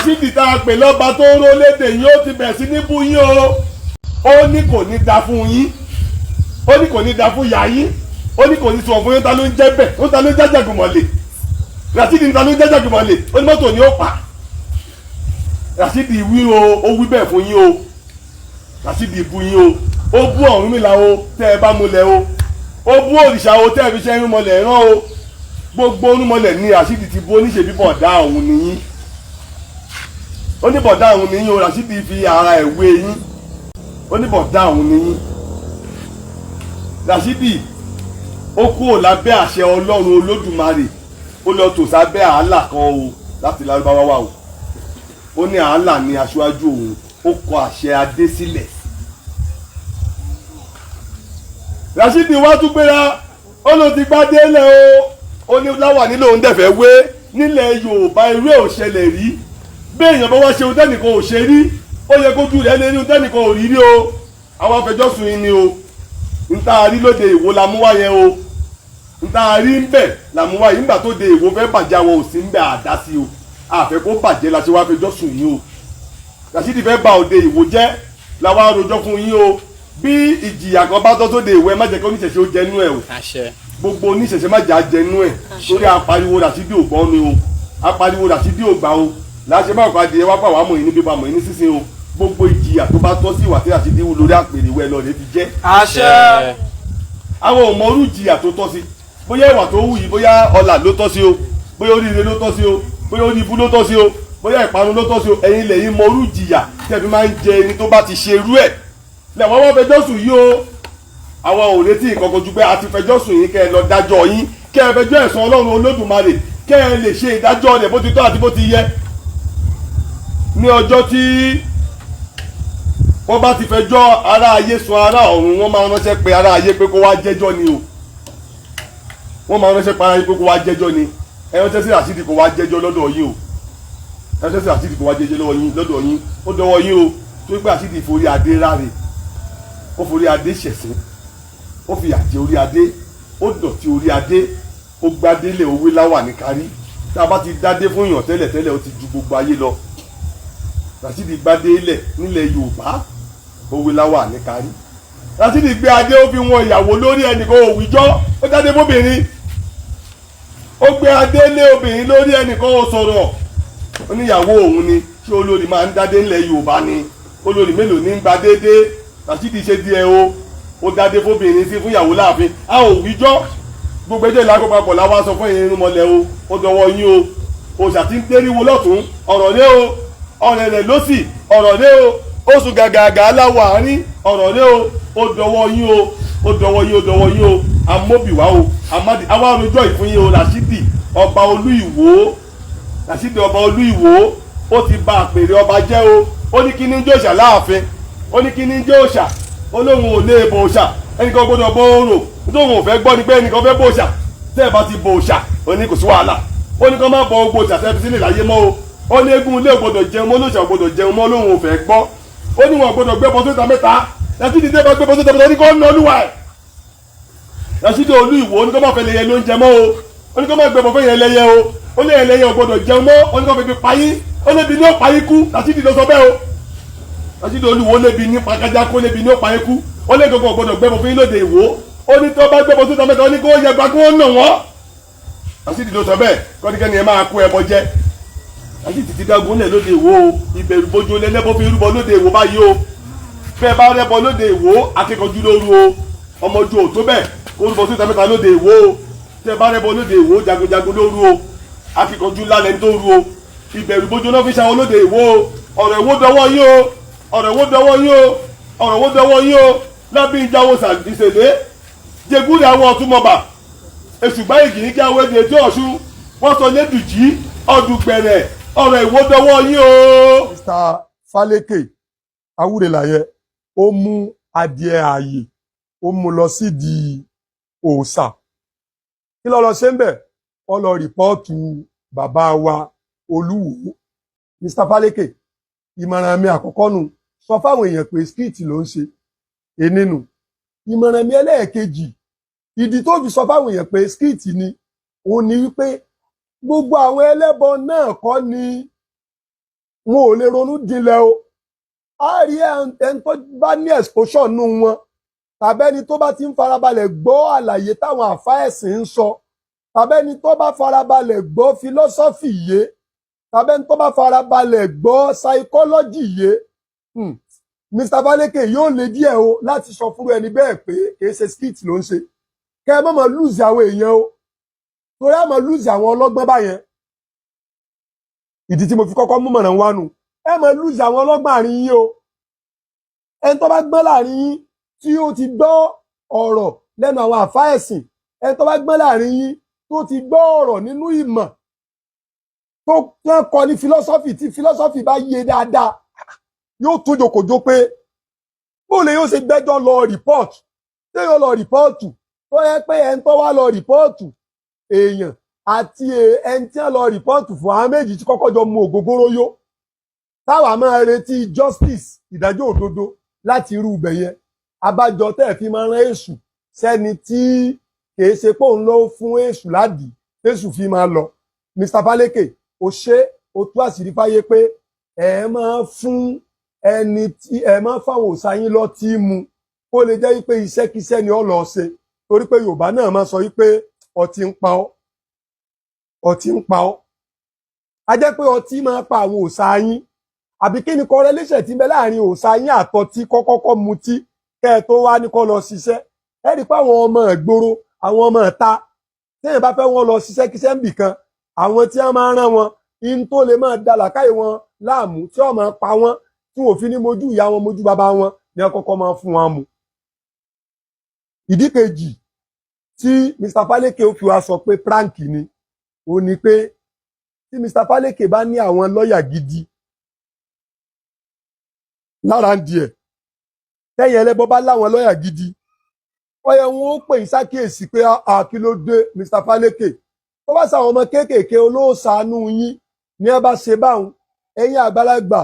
Rasheed tá a pè lọ́ba tó ń ró lédè yín ó ti bẹ̀ sí ní bú yín o. Ó ní kò ní da fún yín. Ó ní kò ní da fún ìyá yín. Ó ní kò ní sọ fún yín ta ló ń jẹ́ bẹ́ẹ̀. Ó ta ló ń jẹ́ Jàgùmọ̀lẹ̀. Rasheed ní ta ló ń jẹ́ Jàgùmọ̀lẹ̀. Ó ní mọ́tò ni ó pa. Rasheed wí o, ó wí bẹ́ẹ̀ fún yín o. Rasheed bú yín o. Ó bú Ọ̀rúnmìlà o tẹ́ ẹ bá múlẹ̀ o. Ó bú òrìṣà o tẹ́ ẹ fi ṣe irúnmọlẹ̀ rán o. Gbogbo irúnmọlẹ̀ ni Rasheed ti bú oníṣe bíbọ̀ dá òun nìyí. Ó ní bọ̀dá òun nìyí o. Rasheed fi ara ẹ̀ wé yín. Ó ní bọ̀dá òun nìyí. Rasheed ó kúrò lábẹ́ àṣẹ Ọlọ́run Olódùmarè ó lọ tò sábẹ́ àálà kan o láti Lárúbáwá wa o. Ó ní àálà ní aṣáájú òun ó kọ àṣẹ adé sílẹ̀. Rasheed wá tún gbéra ó ló ti gbádé lẹ̀ o. Ó ní láwà nílò òun dẹ̀fẹ̀ wé nílẹ̀ Yorùbá irú ẹ̀ ò ṣẹlẹ̀ rí. Bí èèyàn bá wá ṣe ohun tẹ́nìkan ò ṣe rí ó yẹ kójú rẹ̀ lé ní ohun tẹ́nìkan ò rí rí o. Àwọn afẹjọ́sùn yín ni o. N tá rí lóde Ìwó la mú wá yẹn o. N tá rí ń bẹ̀ la mú wá yìí nígbà tó de Ìwó fẹ́ bàjẹ́ àwọn òsì ń bẹ̀ àdá sí o. Àfẹ́ kó bàjẹ́ la ṣe wá fẹjọ́sùn yín o. Rasheed fẹ́ bà òde Ìwó jẹ́ la wá rojọ́ fún yín o. Bí ìjìyà kan bá tọ́ tó de Ìwó ẹ má jẹ́ kí oníṣẹ̀ṣe ó jẹnú ẹ̀ o. Gbogbo oníṣẹ̀ṣe má jà jẹnú ẹ̀ torí apariwo Rasheed ò gbọ́ ni o. Apariwo Rasheed ò gbà o. Láṣẹ bá ọ̀pá adìyẹ wá pàwọ́ àmọ̀ yìí níbi bàmọ̀ yìí ní sísìn o. Gbogbo ìjìyà tó bá tọ́ sí ìwà tí Rasheed wù lórí àpèrè ìwé lọ rẹ̀ fi jẹ́. Àṣẹ. Àwọn ò mọ orú ìjìyà tó tọ́ sí. Bóyá ìwà tó wù yìí bóyá ọlà ló tọ́ sí o. Bóyá oríire ló tọ́ sí o. Bóyá orí ibú ló tọ́ sí o. Bóyá ìparun ló tọ́ sí o. Ẹ̀yin lẹ̀yin mọ orú ìjìyà tẹ́ fi máa ń jẹ ẹni tó bá ti ṣe irú ẹ̀. Lẹ́wọ̀n wọ́n fẹjọ́ sùn yìí o. Àwọn ò retí nǹkan kan ju pé a ti fẹjọ́ sùn yín kẹ́ ẹ lọ dájọ́ yín kẹ́ ẹ fẹjọ́ ẹ̀sùn Ọlọ́run Olódùmarè kẹ́ ẹ lè ṣe ìdájọ́ rẹ̀ bó ti tọ́ àti bó ti yẹ. Ní ọjọ́ tí wọ́n bá ti fẹjọ́ ará ayé sun ará ọ̀run wọ́n máa ránṣẹ́ pé ará ayé pé kó wá jẹ́jọ́ ni o. Wọ́n máa ránṣẹ́ pé ará ayé pé kó wá jẹ́jọ́ ni. Ẹ ránṣẹ́ sí Rasheed kó wá jẹ́jọ́ lọ́dọ̀ yín o. Ẹ ránṣẹ́ sí Rasheed kó wá jẹ́jọ́ lọ́dọ̀ yín ó dọwọ́ yín o. Tó gbé Rasheed forí adé ráre ó forí adé ṣẹ̀sín ó fi àjẹ orí adé ó dọ̀tí orí adé ó gbádélé owó láwà ní kárí. Tá a bá ti dádé fún èèyàn tẹ́lẹ̀ ó ti ju gbogbo ayé lọ. Rasheed gbádélé nílẹ̀ Yorùbá owó láwà ní kárí. Rasheed gbé adé ó fi wọn ìyàwó lórí ẹnìkan òwìjọ́ ó jáde fóbìnrin. Ó gbé adé lé obìnrin lórí ẹnìkan ó sọ̀rọ̀ ó níyàwó òun ni ṣé olórí máa ń dádé ńlẹ̀ Yorùbá ni olórí mélòó ní ń gba déédéé. Rasheed ṣe díẹ̀ o ó dádé fóbìnrin sí fún ìyàwó láàfin a ò wíjọ́ gbogbo ẹjọ́ ìlàkọ̀ papọ̀ làwọn sọ fún ìyẹn irúnmọlẹ̀ o ó dọwọ́ yín o òòṣà tí ń tẹ́ríwo lọ́tún ọ̀rọ̀ rẹ o ọ̀rẹ́ rẹ̀ lọ́sì ọ̀rọ̀ rẹ o oṣù gàgàgà aláwọ̀ àárín ọ̀rọ̀ rẹ o ó dọwọ́ yín o ó dọwọ́ yín o dọwọ́ yín o amóbìwá o amadi àwọn arojọ́ ìfún yín o Rasheed ọba Olú Ìwó Rasheed ọba Olú Ìwó ó ti bà àpèrè ọba jẹ́ o ó ní kí ní jẹ́ òòṣà láàfin ó ní kí ní jẹ́ òòṣà ó lóun ò lè bọ òòṣà ẹnìkan gbọ́dọ̀ bọ òrò nítorí òun ò fẹ́ gbọ́ ni pé ẹnìkan fẹ́ bọ òòṣà tẹ́ ẹ bá ti bọ òòṣà ó ní kò sí wàhálà ó ní kó má bọ gbogbo òòṣà tẹ́ fi sílẹ̀ láyé mọ́ o ó ní eégún ilé gbọ́dọ̀ jẹun mọ́ olóòṣà gbọ́dọ̀ jẹun mọ́ lóun ò fẹ́ gbọ́ ó ní wọn gbọ́dọ̀ gbé bọ́sọ́tà mẹ́ta Rasheed dé bá gbé bọ́sọ́tà mẹ́ta ó ní kó ń olúwa ẹ̀ Rasheed Olú Ìwó ó ní kó má fẹ́ lẹ́yẹ ló ń jẹ mọ́ o ó ní kó má gbé bọ́ fẹ́ yẹn lẹ́yẹ o ó ní ẹlẹ́yẹ ò gbọ́dọ̀ jẹun mọ́ ó ní kó fi payín ó lébi ní ó payín kú Rasheed ló sọ bẹ́ẹ̀ o Rasheed Olú Ìwó lébi ní pàkájá kó lébi ní ó payín kú ó lé gbogbo gbọ́dọ̀ gbé bọ́ fún yín lóde Ìwó ó ní tó bá gbé bọ́sọ́tà mẹ́ta ó ní kó yẹ gbà kó nà wọ́n Rasheed ló sọ bẹ́ẹ̀ kọ́nikẹ́ni ẹ máa kó ẹbọ jẹ́ Rasheed ti dágun lẹ̀ lóde Ìwó o ìbẹ̀rù bójú lẹ́lẹ́bọ̀ fi rúbọ lóde Ìwó báyìí o fẹ́ bá rẹ́bọ lóde Ìwó akẹ́kọ̀ọ́jú lóru o ọmọ ojú ò tó bẹ́ẹ̀ kó rúbọ sóta mẹ́ta lóde Ìwó o fẹ́ bá rẹ́bọ lóde Ìwó jagunjagun lóru o akẹ́kọ̀ọ́jú lálẹ́ tó ru o ìbẹ̀rù bójú náà fi ṣàwọn lóde Ìwó o ọ̀rọ̀ Ìwó dọwọ́ yín o ọ̀rọ̀ Ìwó dọwọ́ yín o ọ̀rọ̀ Ìwó dọwọ́ yín o lábí ìjáwó ìṣèlé jẹgúdà àwọn ọ̀túnmọ̀bà èṣùgbà ìgìní kí àwọn èdè tí ọ̀ṣun wọ́n sọ lédùjí ọdún gbẹ̀rẹ̀ ọ̀rọ̀ Ìwó dọwọ́ yín o. Mr. Faleke awúrelàyẹ ó mú adìẹ ààyè ó mú lọ sídìí òòṣà kí ló lọ ṣe ń bẹ̀ wọ́n lọ rìpọ́ọ̀tù bàbá wa Olúwo. Mr. Faleke ìmọ̀ràn mi àkọ́kọ́ nù sọ fáwọn èèyàn pé street ló ń ṣe enínú. Ìmọ̀ràn mi ẹlẹ́ẹ̀kejì ìdí tó fi sọ fáwọn èèyàn pé street ni òun ni wípé gbogbo àwọn ẹlẹ́bọ náà kọ́ ni wọn ò lè ronú jinlẹ̀ o a rí ẹni tó bá ní exposure nù wọn tàbẹ́ni tó bá ti ń farabalẹ̀ gbọ́ àlàyé táwọn àfáà ẹ̀sìn ń sọ tàbẹ́ni tó bá farabalẹ̀ gbọ́ philosophy yé tàbẹ́ni tó bá farabalẹ̀ gbọ́ psychology yé Mr. Faleke yóò lè díẹ̀ o láti sọ fún ẹni bẹ́ẹ̀ pé kìí ṣe skit ló ń ṣe kẹ́ ẹ má máa lose àwọn èèyàn o torí àmọ́ lose àwọn ọlọ́gbọ́n báyẹn ìdí tí mo fi kọ́kọ́ mú mọ̀ràn wá nù ẹ máa lose àwọn ọlọ́gbọ́n àárín yín o ẹni tó bá gbọ́n láàrin yín tí ó ti gbọ́ ọ̀rọ̀ lẹ́nu àwọn àfáà ẹ̀sìn ẹni tó bá gbọ́n láàrin yín tó ti gbọ́ ọ̀rọ̀ nínú ìmọ̀ tó kàn kọ́ ní philosophy tí philosophy bá yé dáadáa yóò tún jòkòjò pé bó lè yóò ṣe gbẹ́jọ́ lọ report ṣé yóò lọ rìpọ́ọ̀tù tó yẹ pé ẹni tó wá lọ rìpọ́ọ̀tù èèyàn àti ẹni tí wọ́n lọ rìpọ́ọ̀tù fún àwọn méjì tí kọ́kọ́ jọ mu ògógóró yó táwa máa retí justice ìdájọ́ òdodo láti irú ibẹ̀ yẹn abájọ tẹ́ fi máa rán èṣù sẹ́ni tí kìí ṣe pé òun ló fún èṣù ládìí èṣù fi máa lọ Mr. Faleke ó ṣe ó tú àṣírí fáyé pé ẹ máa fún ẹni tí ẹ máa fáwọn òòṣà yín lọ tí mu kó lè jẹ́ wípé iṣẹ́kíṣẹ́ ni ó lọ ṣe torí pé Yorùbá náà máa sọ wípé ọtí ń pa ọ́ ọtí ń pa ọ́ a jẹ́ pé ọtí máa pa àwọn òòṣà yín àbí kí ni correlation tí ń bẹ láàrin òòṣà yín àtọtí kọ́kọ́kọ́ mutí kẹ́ ẹ tó wá ní kó lọ ṣiṣẹ́ ẹ rí pé àwọn ọmọ ìgboro àwọn ọmọ ìta téèyàn bá fẹ́ wọn lọ ṣiṣẹ́ kíṣẹ́ ń bì kan àwọn tí wọ́n máa rán wọn in tó lè máa da làákàyè wọn láàmú tí wọ́n máa pa wọ́n tí wọ́n fi ní mojú ìyá wọn mojú bàbá wọn ni wọ́n kọ́kọ́ máa fún wọn mu. ìdí kejì tí Mr. Faleke ó fi wá sọ pé prank ni ó ní pé tí Mr. Faleke bá ní àwọn lọ́ọ̀yà gidi lára ń di ẹ̀ tẹ́yìn ẹlẹ́bọ bá láwọn lọ́ọ̀yà gidi ó yẹ wọn ó pè ìsákèésí pé kí ló dé Mr. Faleke tó bá sàwọn ọmọ kéékèèké olóòṣàánú yín ní ẹ bá ṣe báwọn ẹ̀yin àgbàlagbà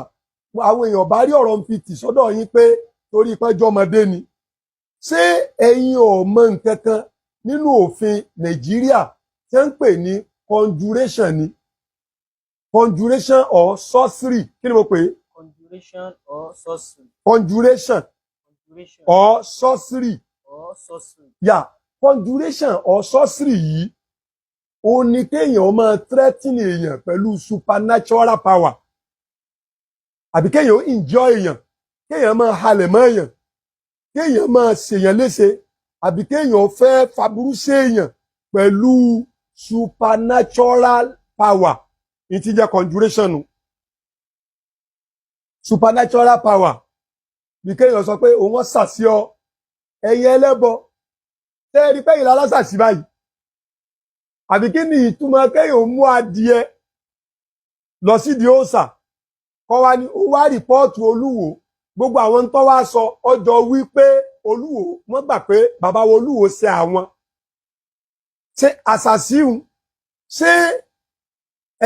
àwọn èèyàn bá rí ọ̀rọ̀ ń fi tì sọ́dọ̀ yín pé torí pẹ́jọ́ ọmọdé ni ṣé ẹ̀yin ò mọ nǹkan kan nínú òfin Nàìjíríà tí ń pè ní conjuration ni conjuration or sorcery kí ni mo pè é conjuration or sorcery. Conjuration or sorcery. Yeah, conjuration or sorcery yìí ó ní kéèyàn máa threaten èèyàn pẹ̀lú supernatural power àbí kéèyàn enjoy èèyàn kéèyàn máa halẹ̀ mọ́ èèyàn kéèyàn máa ṣèyàn léṣe àbí kéèyàn fẹ́ faburú sí èèyàn pẹ̀lú supernatural power ìtí jẹ́ conjuration nù. Supernatural power bí kéèyàn sọ pé òun wọ́n sàsí ọ ẹ̀yin ẹlẹ́bọ tẹ́ẹ̀rí pẹ́yìn lálásàsí báyìí àbí kí ni ìtumọ̀ kéèyàn mú adìẹ lọ sídìí òòṣà kọ́ wá ní ó wá rìpọ́ọ̀tù Olúwo gbogbo àwọn tó wá sọ ọjọ́ wí pé Olúwo wọ́n gbà pé bàbá wo Olúwo ṣe àwọn ṣe àṣàṣìhùn ṣé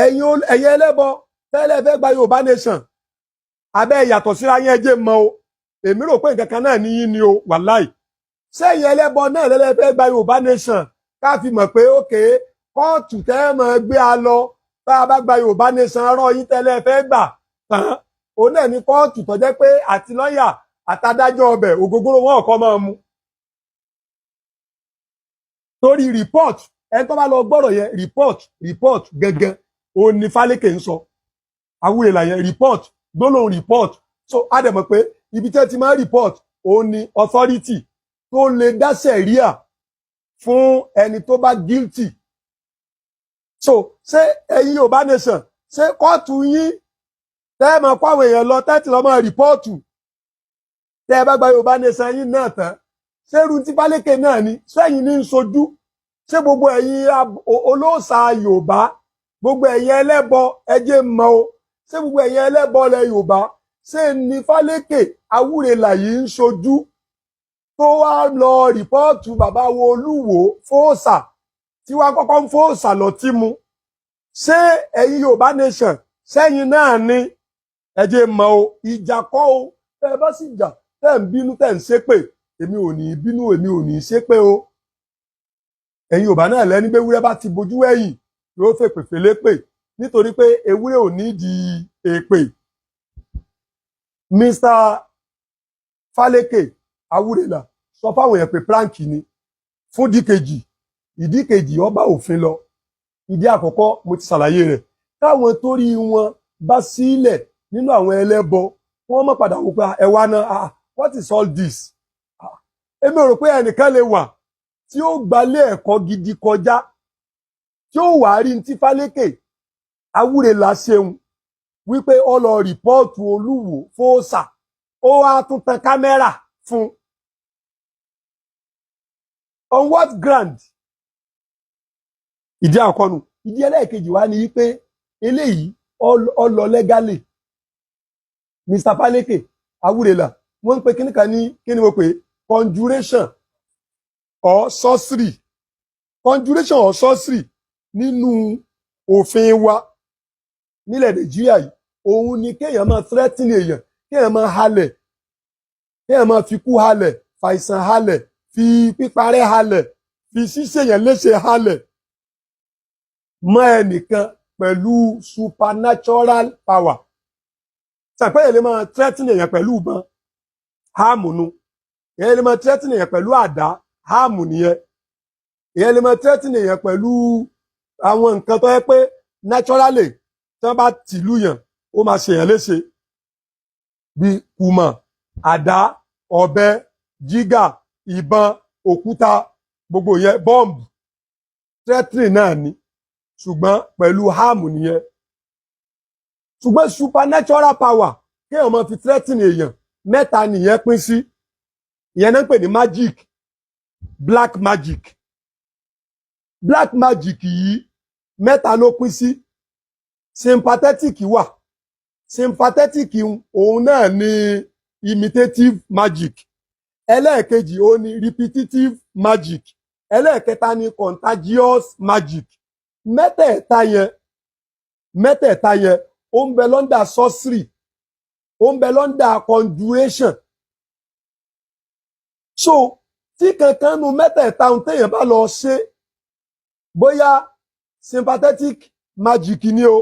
ẹ̀yin ẹlẹ́bọ tẹ́lẹ̀ fẹ́ gba Yorùbá nation abẹ́ yàtọ̀ síra yẹn ẹjẹ́ mọ́ o èmi rò pé nǹkan kan náà ní yín ni o wàláì sẹ́yìn ẹlẹ́bọ náà lẹ́lẹ́fẹ́ gba Yorùbá nation ká fi mọ̀ pé ókè kóòtù tẹ́ mọ̀ gbé a lọ tá a bá gba Yorùbá nation rán yín tẹ́lẹ̀ fẹ́ gbà tán òun náà ní kóòtù tó jẹ́ pé àti lọ́ọ̀yà àtàdájọ́ ọbẹ̀ ògógóró wọn kọ́ máa mu torí report ẹni tó bá lọ gbọ́rọ̀ yẹn report gẹ́gẹ́ òun ni Faleke ń sọ àwúrẹ́ là yẹn report gbólóhùn report so a dẹ̀ mọ̀ pé ibi tí ẹ ti máa report òun ni authority tó lè dá sẹ̀ríà fún ẹni tó bá guilty so ṣé ẹ̀yin Yorùbá nation ṣé kóòtù yín tẹ́ ẹ máa kó àwọn èèyàn lọ tẹ́tì lọ́ máa rìpọ́ọ̀tù tẹ́ ẹ bá gba Yorùbá nation yín náà tán ṣé irú tí Faleke náà ni sẹ́yìn ní ń sojú ṣé gbogbo ẹ̀yin olóòṣà Yorùbá gbogbo ẹ̀yin ẹlẹ́bọ ẹjẹ́ mọ́ o ṣé gbogbo ẹ̀yin ẹlẹ́bọ lẹ Yorùbá ṣé ní Faleke awúrelà yìí ń ṣojú tó wá lọ rìpọ́ọ̀tù bàbá wo Olúwo fóòṣà tí wá kọ́kọ́ ń fóòṣà lọ tí mu ṣé ẹ̀yin Yorùbá nation sẹ́yìn náà ni ẹjẹ́ mọ́ o ìjà kọ́ o tẹ́ ẹ bá sì jà tẹ́ ń bínú tẹ́ ń ṣépè èmi ò ní bínú èmi ò ní ṣépè o ẹ̀yin Yorùbá náà lẹ́ni pé ewúrẹ́ bá ti bojú ẹ̀yìn yóò fèpè fèlépè nítorí pé ewúrẹ́ ò ní di èpè Mr. Faleke Awurela sọ fáwọn èèyàn pé prank ni fún ìdí kejì ó bá òfin lọ. Ìdí àkọ́kọ́ mo ti ṣàlàyé rẹ̀. Káwọn torí wọn bá sílẹ̀ nínú àwọn ẹlẹ́bọ wọ́n mọ̀ padà wò pé ẹ wá náà what is all this? Èmi rò pé ẹnìkan lè wà tí ó gbalé ẹ̀kọ́ gidi kọjá tí ó wà rí tí Faleke Awurela ṣeun wípé ó lọ rìpọ́ọ̀tù Olúwo fóòsà ó wá tún tan kámẹ́rà fún. On what ground? Ìdí àkọ́nu. Ìdí ẹlẹ́ẹ̀kejì wá ní wípé eléyìí ó lọ lẹ́gálì. Mr. Faleke Awurela wọ́n ń pe kíní kan ní kíni mo pè conjuration or sorcery. Conjuration or sorcery nínú òfin wa nílẹ̀ Nàìjíríà yìí òun ni kéèyàn máa threaten èèyàn, kéèyàn máa halẹ̀, kéèyàn máa fi kú halẹ̀, fàìsàn halẹ̀, fi píparẹ́ halẹ̀, fi ṣíṣèyàn léṣe halẹ̀ mọ́ ẹnìkan pẹ̀lú supernatural power. Ṣàpẹ́ èèyàn lè máa threaten èèyàn pẹ̀lú ìbọn, háàmù nu. Èèyàn lè máa threaten èèyàn pẹ̀lú àdá, háàmù nìyẹn. Èèyàn lè máa threaten èèyàn pẹ̀lú àwọn nǹkan tó yẹ pé naturally tí wọ́n bá tìlú yàn ó máa ṣèyàn léṣe bí kùmọ̀, àdá, ọ̀bẹ, jígà, ìbọn, òkúta, gbogbo yẹn bọ́ǹbù threatening náà ni ṣùgbọ́n pẹ̀lú háàmù nìyẹn. Ṣùgbọ́n supernatural power kéèyàn máa fi threatening èèyàn mẹ́ta nìyẹn pín sí. Ìyẹn náà ń pè ní magic, black magic. Black magic yìí mẹ́ta ló pín sí. Sympathetic wà. Sympathetic òun náà ni imitative magic. Ẹlẹ́ẹ̀kejì òun ni repetitive magic. Ẹlẹ́ẹ̀kẹta ni contagious magic. Mẹ́tẹ̀ẹ̀ta yẹn ó ń bẹ lọ́ndà sorcery, ó ń bẹ lọ́ndà conjuration. So tí kankan nu mẹ́tẹ̀ẹ̀ta ohun téèyàn bá lọ ṣe bóyá sympathetic magic ni o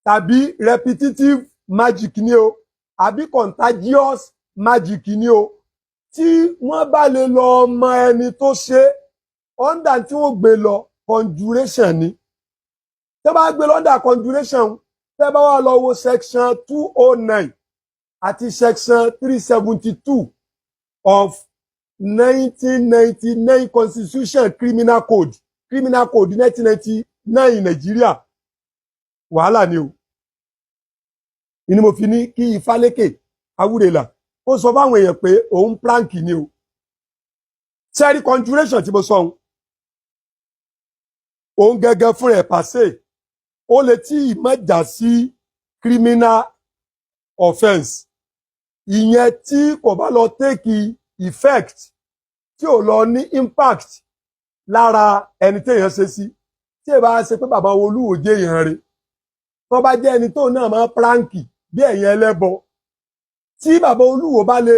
tàbí repetitive magic ni o àbí contagious magic ni o tí wọ́n bá lè lọ mọ ẹni tó ṣe ọ́ndà tí wọ́n gbé lọ conjuration ni. Tẹ́ bá gbé lọ́ndà conjuration tẹ́ bá wá lọ wo section 209 àti section 372 of 1999 constitution criminal code 1999 Nàìjíríà wàhálà ni o. Ìní mo fi ní kí Faleke Awurela ó sọ fáwọn èèyàn pé òun prank ni o. Sẹ́rí conjuration tí mo sọ òun gẹ́gẹ́ fún ẹ̀ pàṣẹ ó lè tí ìmọ̀jà sí criminal offence. Ìyẹn tí kò bá lọ take effect tí ò lọ ní impact lára ẹni téèyàn ṣe sí. Tí ẹ bá ṣe pé bàbá Olúwo jẹ́ èèyàn rẹ̀ tó bá jẹ́ ẹni tó náà máa pranki bí ẹ̀yin ẹlẹ́bọ tí bàbá Olúwo bá lè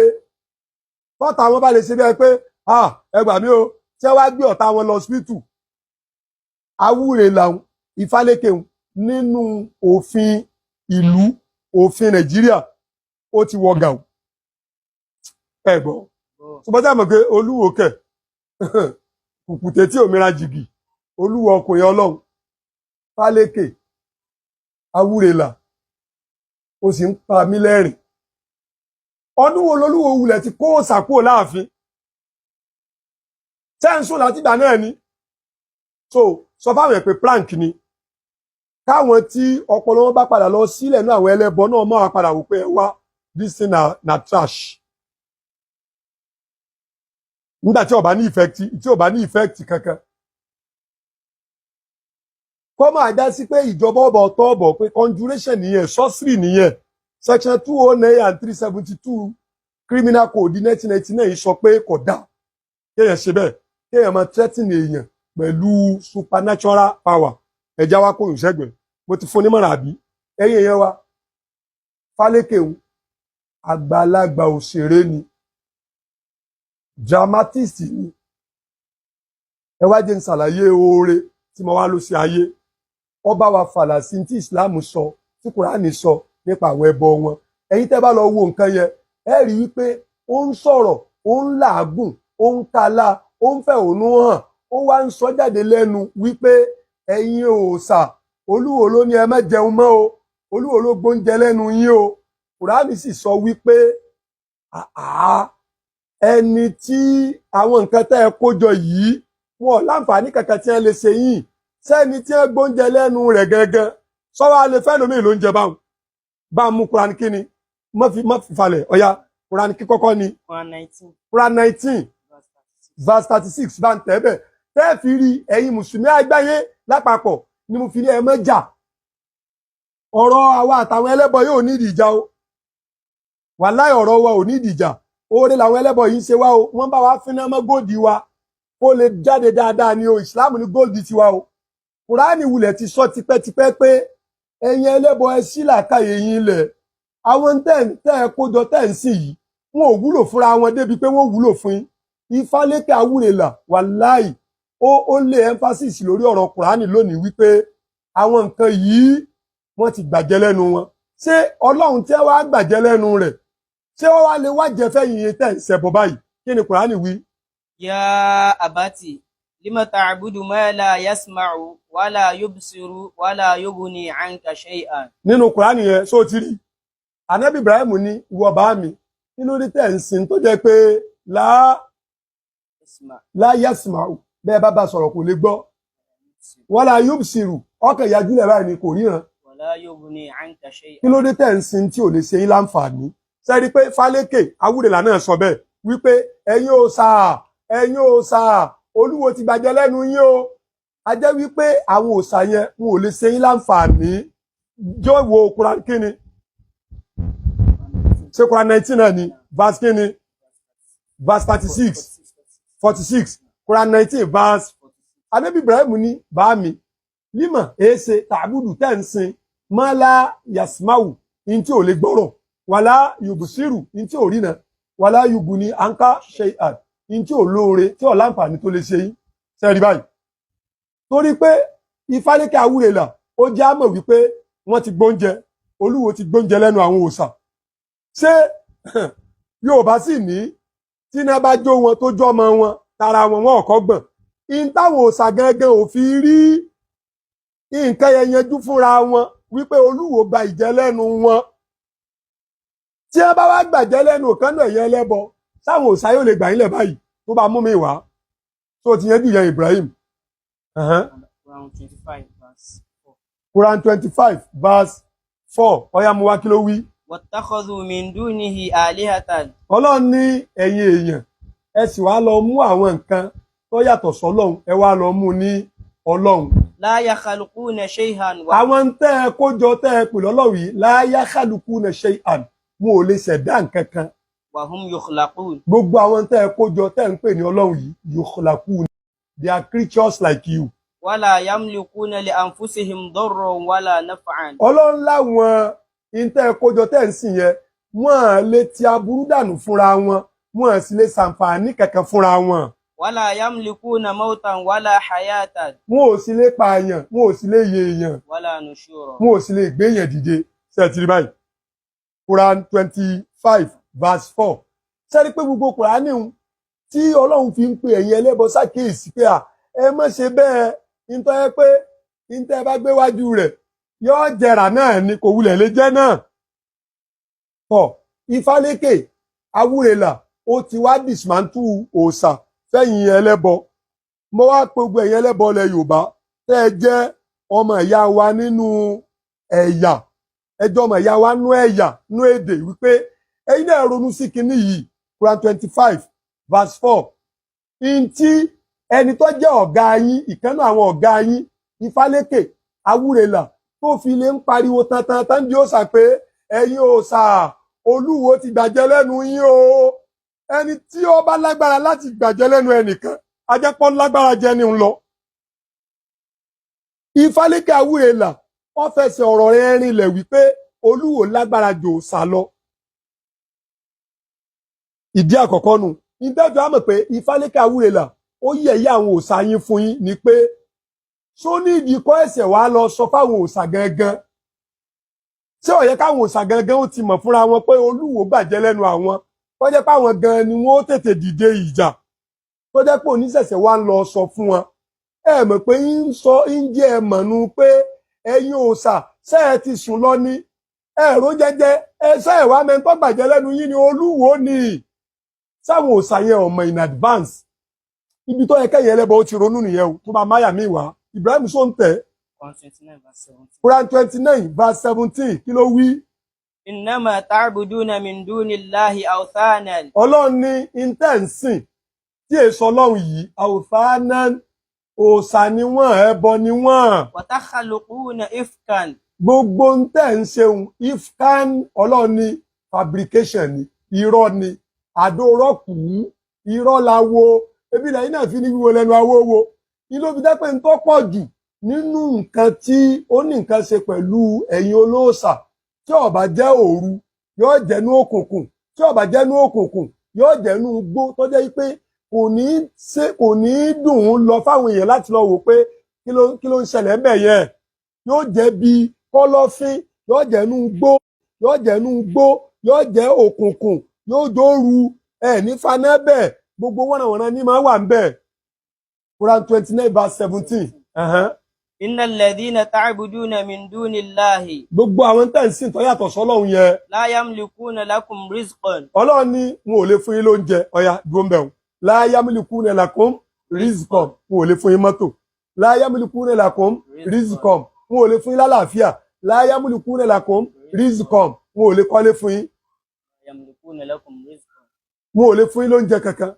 tọ́ta wọn bá lè ṣe bẹ́ẹ̀ pé ẹ gbà mí o tí wọ́n wá gbé ọ̀tá wọn lọ hospital. Awurela Ifaleke nínú òfin ìlú òfin Nàìjíríà ó ti wọ gàù ẹ gbọ́ ṣùgbọ́n tí a mọ̀ pé Olúwo kẹ̀ kùkùté tí òmìnira jìgì Olúwo ọkùnrin Ọlọ́run Faleke Awurela ó sì ń pa mí lẹ́rìn. Ọdún wo lolúwo wulẹ̀ ti kó sàkó láàfin tẹ́ǹsùn láti ìgbà náà ni. So sọ fáwọn ẹ̀ pé prank ni káwọn tí ọpọlọ wọn bá padà lọ sílẹ̀ ní àwọn ẹlẹ́bọ náà máa padà wò pé ẹ wá this thing na trash. Nígbà tí ó bá ní effect kankan kọ́ máa dá sí pé ìjọba ọba ọ̀tọ̀ ọ̀bọ̀ pé conjuration nìyẹn sorcery nìyẹn. Section 209 and 372 criminal code 1999 sọ pé kò dáa kéèyàn ṣe bẹ́ẹ̀ kéèyàn máa threaten èèyàn pẹ̀lú supernatural power. Ẹja wa kò ìṣẹ́gbẹ̀ mo ti fún nímọ̀ràn àbí ẹ̀yin èèyàn wa. Faleke àgbàlagbà òṣèré ni, dramatist ni. Ẹ wá jẹ́ n ṣàlàyé oore tí mo wá lọ sí ayé. Ó bá wa fàlà sí tí Islam sọ tí Kùránì sọ nípa àwọn ẹbọ wọn. ẹ̀yin tẹ́ bá lọ wo nǹkan yẹn ẹ rí wípé ó ń sọ̀rọ̀ ó ń làágùn ó ń kala ó ń fẹ̀hónú hàn ó wá ń sọ jáde lẹ́nu wípé ẹ̀yin òòṣà Olúwo ló ní ẹ má jẹun mọ́ o Olúwo ló gbóúnjẹ lẹ́nu yín o Kùránì sì sọ wípé ẹni tí àwọn nǹkan tẹ́ ẹ kó jọ yìí wọn láǹfààní kankan tí wọ́n lè ṣe yín sẹ́ni tí wọ́n gbóúnjẹ lẹ́nu rẹ̀ gangan sọ́wọ́ alẹ́ fẹ́ lómi ló ń jẹ báwọn bá mú Kùránì kí ni má fi falẹ̀ ọ̀ya Kùránì kí kọ́kọ́ ni Kùránì 19 verse 36 bá ń tẹ́ bẹ̀ tẹ́ fi rí ẹ̀yin mùsùlùmí àgbáyé lápapọ̀ ni mo fi ní ẹ má jà ọ̀rọ̀ àwa àtàwọn ẹlẹ́bọ yóò ní ìdìjà o wàláhì ọ̀rọ̀ wa ò ní ìdìjà oore làwọn ẹlẹ́bọ yìí ń ṣe wá o wọ́n bá wa fínná mọ́ góòdì wa kó lè jáde dáadáa ni o ìsìláàmù ní góòdì tiwa o Kùránì wulẹ̀ ti sọ tipẹ́tipẹ́ pé ẹ̀yin ẹlẹ́bọ ẹ ṣí làákàyè yín lẹ̀ àwọn tẹ́ ẹ kójọ tẹ́ ń sìn yìí wọn ò wúlò fúnra wọn débi pé wọ́n wúlò fún yín ifaleke awúrelà wàláhì ó lé emphasis lórí ọ̀rọ̀ Kùránì lónìí wípé àwọn nǹkan yìí wọ́n ti gbàjẹ́ lẹ́nu wọn ṣé Ọlọ́run tí wàá gbàjẹ́ lẹ́nu rẹ̀ ṣé wọ́n wá lè wá jẹ fẹ́yìn tẹ́ ń ṣẹbọ báyìí kí ni Kùránì wí. Ya abati lima ta'budu ma la yasma'u wala yubsiru wala yughni anka shay'an. Nínú Kùránì yẹn só ti rí Ànábì Ibrahim ní ìwọ bá mi kí ló dé tẹ́ ń sìn tó jẹ́ pé la yasma'u bẹ́ẹ̀ bá sọ̀rọ̀ kò lè gbọ́ wala yubsiru ọkàn ìyájúlẹ̀ báyìí ni kò ríran wala yughni anka shay'an. Kí ló dé tẹ́ ń sìn tí ò lè ṣe yín láǹfààní sẹ́rí pé Fálékè Awúrelà náà sọ bẹ́ẹ̀ wípé ẹ̀yin òòṣà Olúwo ti gbàjẹ́ lẹ́nu yín o a jẹ́ wípé àwọn òòṣà yẹn wọn ò lè ṣe yín láǹfààní jọ wo Kùránì kíni ṣé Kùránì 19 náà ni verse kíni verse 46 Kùránì 19 verse Ànábì Ibrahim ní bá mi límọ̀ èéṣe tàbùdù tẹ́ ń sin mọ́lá yasmawu in tí ò lè gbọ́rọ̀ wàlá yubusiru in tí ò rí náà wàlá yuguni anka shay'an in tí ò lóore tí ò láǹfààní tó lè ṣe yín sẹ́rí báyìí torí pé Ifálékè Awúrelà ó já mọ̀ wípé wọ́n ti gbóúnjẹ Olúwo ti gbóúnjẹ lẹ́nu àwọn òòṣà ṣé Yorùbá sì ní tí iná bá jó wọn tó jọ́ ọmọ wọn tara wọn wọn ọ̀kọ́ gbọ̀n in táwọn òòṣà gangan ò fi rí nǹkan yẹn yanjú fúnra wọn wípé Olúwo gba ìjẹ lẹ́nu wọn tí wọ́n bá wá gbàjẹ́ lẹ́nu kan náà yẹn lẹ́bọ sáwọn òòṣà yóò lè gbà yín lẹ̀ báyìí tó bá mú mi wá tó ti yanjú yẹn Ibrahim. Quran 25 verse 4 ọ̀yá mu wá kí ló wí. wattakhadhu min dunihi alihatan. Ọlọ́run ní ẹ̀yin èèyàn ẹ sì wá lọ mú àwọn nǹkan tó yàtọ̀ sọ́lọ́run ẹ wá lọ mú ní Ọlọ́run. La yakhluquna shay'an. Àwọn tẹ́ ẹ kójọ tẹ́ ẹ pè lọ́lọ́run yìí la yakhluquna shay'an wọn ò lè ṣẹ̀dá nǹkan kan. Wa hum yukhlaqun. Gbogbo àwọn tẹ́ ẹ kójọ tẹ́ ń pè ní Ọlọ́run yìí yukhlaqun. They are creatures like you. Wala yamlikuna li anfusihim darran wala naf'an. Ọlọ́run láwọn tẹ́ ẹ kójọ tẹ́ ń sìn yẹn wọ́n lè ti aburú dànù fúnra wọn wọ́n sì lè ṣàǹfààní kankan fúnra wọn. Wala yamlikuna mautan wala hayatan. Wọn ò sì lè pààyàn wọn ò sì lè yè èèyàn. Wala nushura. Wọn ò sì lè gbé èèyàn dìde ṣètìlí báyìí. Quran 25 verse 4 sẹ́ni pé gbogbo Kùránì tí Ọlọ́run fi ń pe ẹ̀yin ẹlẹ́bọ ṣàkíyèsí pé ẹ má ṣe bẹ́ẹ̀ nítorí ẹ pé nítorí ẹ bá gbé wájú rẹ̀ yóò jẹrà náà ni kò wulẹ̀ lè jẹ́ náà. Ifálékè Awúrelà ó ti wá dismantle òòṣà fẹ́yìn ẹlẹ́bọ mo wá pe gbogbo ẹ̀yin ẹlẹ́bọ ilẹ̀ Yorùbá tẹ́ ẹ jẹ́ ọmọ ìyá wa nínú ẹ̀yà ẹjọ́ ọmọ ìyá wa nú ẹ̀yà nú èdè wípé ẹ̀yin náà ronú sí kinní yìí Quran 25 verse 4 ntí ẹni tó jẹ́ ọ̀gá yín ìkànnà àwọn ọ̀gá yín Ifálékè Awúrelà tó fi lè ń pariwo tantan di òòṣà pé ẹ̀yin òòṣà Olúwo ti gbàjẹ́ lẹ́nu yín o ẹni tí ó bá lágbára láti gbàjẹ́ lẹ́nu ẹnìkan ajẹ́pọ̀ lágbára jẹ́ ní ń lọ. Ifálékè Awúrelà wọ́n fẹsẹ̀ ọ̀rọ̀ rẹ̀ rinlẹ̀ wípé Olúwo lágbára jù òòṣà lọ. Ìdí àkọ́kọ́ nù ìdájọ́ àmọ̀ pé Ifálékè Awúrelà ó yẹ̀yẹ́ àwọn òòṣà yín fún yín ni pé só ní ìdí kọ́ ẹ̀sẹ̀ wá lọ sọ fáwọn òòṣà gangan ṣé ó yẹ káwọn òòṣà gangan ó ti mọ̀ fúnra wọn pé Olúwo bàjẹ́ lẹ́nu àwọn tó jẹ́ pé àwọn gan ni wọ́n ó tètè dìde ìjà tó jẹ́ pé Onisese wá ń lọ sọ fún wọn ẹ mọ̀ pé ń jẹ́ ẹ mọ̀nú pé ẹ̀yin òòṣà ṣé ẹ ti sùn lọ ní ẹ̀rọ jẹ́jẹ́ ẹ ṣé ẹ wá mẹ́ńtọ́ bàjẹ́ lẹ́nu yín ni Olúwo ni sáwọn òòṣà yẹn ọmọ in advance ibi tó yẹ kẹ́yìn ẹlẹ́bọ ó ti ronú nìyẹn o tó bá máyà mí wá Ibrahim sọ ń tẹ̀ Quran 29 verse 17 kí ló wí. Innama ta'buduna min dunillahi awthanan. Ọlọ́run ní intensin tí èso Ọlọ́run yìí awthanan òòṣà ni wọ́n ẹbọ ni wọ́n. Wa takhluquna ifkan. Gbogbo ń tẹ̀ ń ṣeun ifkan Ọlọ́run ní fabrication ni irọ́ ni àdórọ́kù irọ́ la wo ebi lẹ́yìn náà fi ní wíwo lẹ́nu awówó ní ló fi jẹ́ pé ń tó pọ̀ jù nínú nǹkan tí ó ní nǹkan ṣe pẹ̀lú ẹ̀yin olóòṣà tí ó bá jẹ́ òru yóò jẹ́nu òkùnkùn tí ó bá jẹ́nu òkùnkùn yóò jẹ́nu igbó tó jẹ́ pé kò ní dùn ún lọ fáwọn èèyàn láti lọ wò pé kí ló ń ṣẹlẹ̀ ńbẹ̀ yẹn yóò jẹ́ bí kọ́lọ́fín yóò jẹ́nu igbó yóò jẹ́nu igbó yóò jẹ́ òkùnkùn yóò dóoru ní fanẹ́bẹ̀ gbogbo wọ́nàwọ́nà ní máa wà ń bẹ̀. Quran 29 verse 17. Innal ladhina ta'buduna min dunillahi. Gbogbo àwọn tẹ́ ń sìn tó yàtọ̀ sọ́lọ́run yẹn. La yamlikuna lakum rizqan. Ọlọ́run ní wọn ò lè fún yín lóúnjẹ ọya dúró ń bẹ̀ wọn. La yamlikuna lakum rizqan wọn ò lè fún yín mọ́tò. La yamlikuna lakum rizqan wọn ò lè fún yín lálàáfíà. La yamlikuna lakum rizqan wọn ò lè kọ́lé fún yín. Yamlikuna lakum rizqan. Wọn ò lè fún yín lóúnjẹ kankan.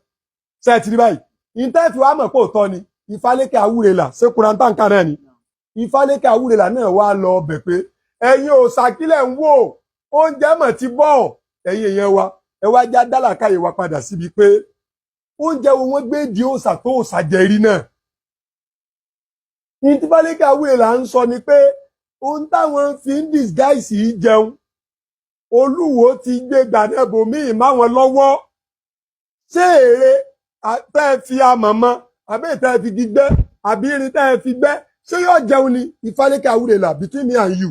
Ṣé ẹ ti rí báyìí? Ìtẹ́ẹ̀fì wa mọ̀ pé òótọ́ ni ifaleke awúrelà ṣé Quran tanka náà ni. Ifaleke awúrelà náà wá lọ ọbẹ̀ pé ẹ̀yin òòṣà kílẹ̀ ń wò oúnjẹ mọ̀ ti bọ̀ ẹ̀yin èèyàn wa ẹ wá já dálàkàyè wa padà síbi pé oúnjẹ wo wọ́n gbé di òòṣà tó òòṣà jẹ rí náà. Ifaleke awúrelà ń sọ ni pé ohun táwọn fi ń disguise yìí jẹun Olúwo ti gbé gbàdẹ́bò míì máwọn lọ́wọ́ ṣé èrè tẹ́ ẹ fi amọ̀ mọ́ àbí tẹ́ ẹ fi gbígbẹ́ àbí irin tẹ́ ẹ fi gbẹ́ ṣé yóò jẹun ni Ifaleke awúrelà between me and you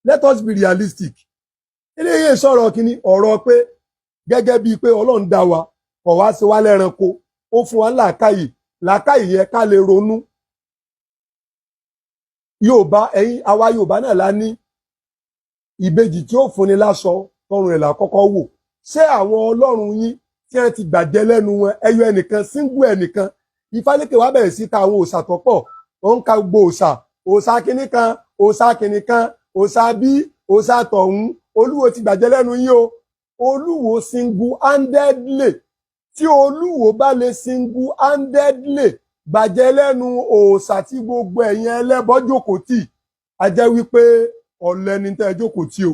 let us be realistic eléyìí sọ̀rọ̀ kínní ọ̀rọ̀ pé gẹ́gẹ́ bíi pé Ọlọ́run dá wa kọ̀ wá sí wa lẹ́ranko ó fún wa làákàyè yẹ ká lè ronú Yorùbá àwa Yorùbá náà la ní ìbejì tí ó fúnni láṣọ tọrùn ẹ̀ là kọ́kọ́ wò ṣé àwọn Ọlọ́run yín tí wọ́n ti gbàjẹ́ lẹ́nu wọn ẹyọ ẹnìkan síngú ẹnìkan Ifaleke wá bẹ̀rẹ̀ sí ta àwọn òòṣà tó pọ̀ ó ń ka gbogbo òòṣà kìíní kan òòṣà kìíní kan òòṣà bí òòṣà tọ̀hún Olúwo ti gbàjẹ́ lẹ́nu yín o Olúwo single handedly tí Olúwo bá lè single handedly gbàjẹ́ lẹ́nu òòṣà tí gbogbo ẹ̀yin ẹlẹ́bọ jókòó tì á jẹ́ wípé ọ̀lẹ ni tẹ́ jókòó tì o